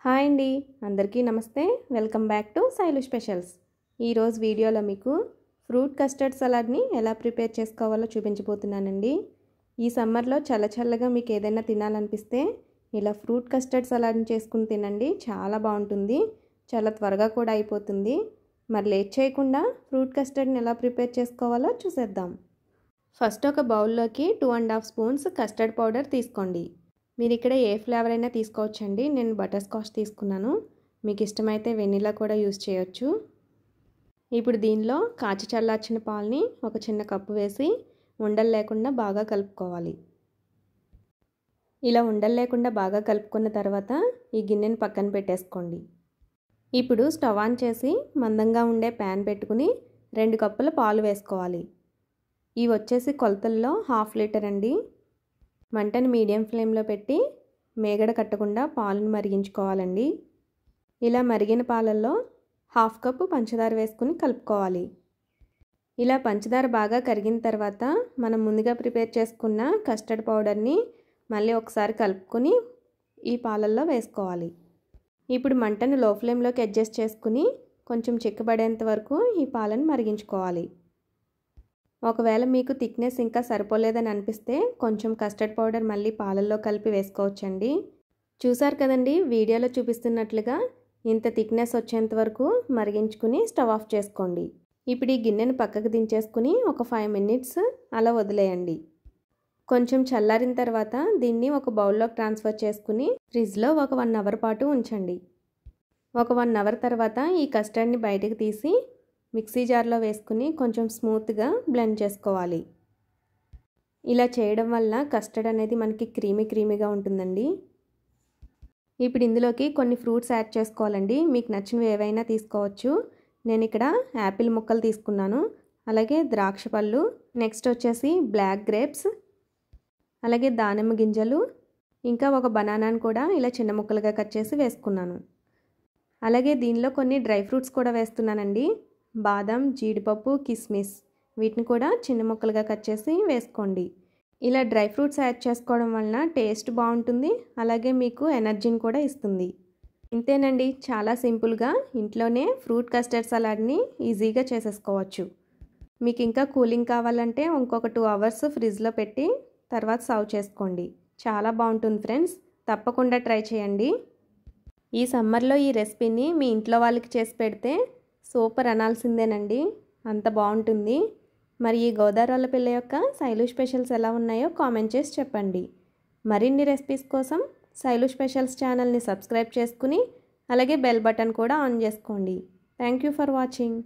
Hi అండి, అందరికీ నమస్తే. Welcome back to Shailu specials. ఈరోజు వీడియోలో మీకు ఫ్రూట్ కస్టర్డ్ సలాడ్ని ఎలా ప్రిపేర్ చేసుకోవాలో చూపించబోతున్నానండి. ఈ సమ్మర్లో చల్లగా మీకు ఏదైనా తినాలనిపిస్తే ఇలా ఫ్రూట్ కస్టర్డ్ సలాడ్ని చేసుకుని తినండి. చాలా బాగుంటుంది, చాలా త్వరగా కూడా అయిపోతుంది. మరి లేట్ చేయకుండా ఫ్రూట్ కస్టర్డ్ని ఎలా ప్రిపేర్ చేసుకోవాలో చూసేద్దాం. ఫస్ట్ ఒక బౌల్లోకి 2.5 స్పూన్స్ కస్టర్డ్ పౌడర్ తీసుకోండి. మీరు ఇక్కడ ఏ ఫ్లేవర్ అయినా తీసుకోవచ్చండి. నేను బటర్ స్కాచ్ తీసుకున్నాను, మీకు ఇష్టమైతే వెనిలా కూడా యూజ్ చేయొచ్చు. ఇప్పుడు దీనిలో కాచి చల్లార్చిన పాలని ఒక చిన్న కప్పు వేసి ఉండలు లేకుండా బాగా కలుపుకోవాలి. ఇలా ఉండలు లేకుండా బాగా కలుపుకున్న తర్వాత ఈ గిన్నెని పక్కన పెట్టేసుకోండి. ఇప్పుడు స్టవ్ ఆన్ చేసి మందంగా ఉండే ప్యాన్ పెట్టుకుని 2 కప్పుల పాలు వేసుకోవాలి. ఇవి వచ్చేసి కొలతల్లో 1/2 లీటర్ అండి. మంటను మీడియం ఫ్లేమ్లో పెట్టి మేగడ కట్టకుండా పాలను మరిగించుకోవాలండి. ఇలా మరిగిన పాలల్లో 1/2 కప్పు పంచదార వేసుకుని కలుపుకోవాలి. ఇలా పంచదార బాగా కరిగిన తర్వాత మనం ముందుగా ప్రిపేర్ చేసుకున్న కస్టర్డ్ పౌడర్ని మళ్ళీ ఒకసారి కలుపుకొని ఈ పాలల్లో వేసుకోవాలి. ఇప్పుడు మంటను లో ఫ్లేమ్లోకి అడ్జస్ట్ చేసుకుని కొంచెం చిక్కబడేంత వరకు ఈ పాలను మరిగించుకోవాలి. ఒకవేళ మీకు థిక్నెస్ ఇంకా సరిపోలేదని అనిపిస్తే కొంచెం కస్టర్డ్ పౌడర్ మళ్ళీ పాలల్లో కలిపి వేసుకోవచ్చండి. చూసారు కదండి, వీడియోలో చూపిస్తున్నట్లుగా ఇంత థిక్నెస్ వచ్చేంత వరకు మరిగించుకుని స్టవ్ ఆఫ్ చేసుకోండి. ఇప్పుడు ఈ గిన్నెను పక్కకు దించేసుకుని ఒక 5 మినిట్స్ అలా వదిలేయండి. కొంచెం చల్లారిన తర్వాత దీన్ని ఒక బౌల్లోకి ట్రాన్స్ఫర్ చేసుకుని ఫ్రిడ్జ్లో ఒక 1 అవర్ పాటు ఉంచండి. ఒక 1 అవర్ తర్వాత ఈ కస్టర్డ్ని బయటకు తీసి మిక్సీ జార్లో వేసుకుని కొంచెం స్మూత్గా బ్లెండ్ చేసుకోవాలి. ఇలా చేయడం వల్ల కస్టర్డ్ అనేది మనకి క్రీమీగా ఉంటుందండి. ఇప్పుడు ఇందులోకి కొన్ని ఫ్రూట్స్ యాడ్ చేసుకోవాలండి. మీకు నచ్చినవి ఏవైనా తీసుకోవచ్చు. నేను ఇక్కడ యాపిల్ ముక్కలు తీసుకున్నాను, అలాగే ద్రాక్ష పళ్ళు, నెక్స్ట్ వచ్చేసి బ్లాక్ గ్రేప్స్, అలాగే దానిమ్మ గింజలు, ఇంకా ఒక బనానాను కూడా ఇలా చిన్న ముక్కలుగా కట్ చేసి వేసుకున్నాను. అలాగే దీనిలో కొన్ని డ్రై ఫ్రూట్స్ కూడా వేస్తున్నానండి. బాదం, జీడిపప్పు, కిస్మిస్, వీటిని కూడా చిన్న ముక్కలుగా కట్ చేసి వేసుకోండి. ఇలా డ్రై ఫ్రూట్స్ యాడ్ చేసుకోవడం వలన టేస్ట్ బాగుంటుంది, అలాగే మీకు ఎనర్జీని కూడా ఇస్తుంది. ఇంతేనండి, చాలా సింపుల్గా ఇంట్లోనే ఫ్రూట్ కస్టర్డ్ సలాడ్ని ఈజీగా చేసేసుకోవచ్చు. మీకు ఇంకా కూలింగ్ కావాలంటే ఇంకొక 2 అవర్స్ ఫ్రిడ్జ్లో పెట్టి తర్వాత సర్వ్ చేసుకోండి. చాలా బాగుంటుంది ఫ్రెండ్స్, తప్పకుండా ట్రై చేయండి. ఈ సమ్మర్లో ఈ రెసిపీని మీ ఇంట్లో వాళ్ళకి చేసి పెడితే సూపర్ అనాల్సిందేనండి, అంత బాగుంటుంది. మరి ఈ గోదావరి పిల్ల యొక్క శైలు స్పెషల్స్ ఎలా ఉన్నాయో కామెంట్ చేసి చెప్పండి. మరిన్ని రెసిపీస్ కోసం శైలు స్పెషల్స్ ఛానల్ని సబ్స్క్రైబ్ చేసుకుని అలాగే బెల్ బటన్ కూడా ఆన్ చేసుకోండి. Thank you for watching.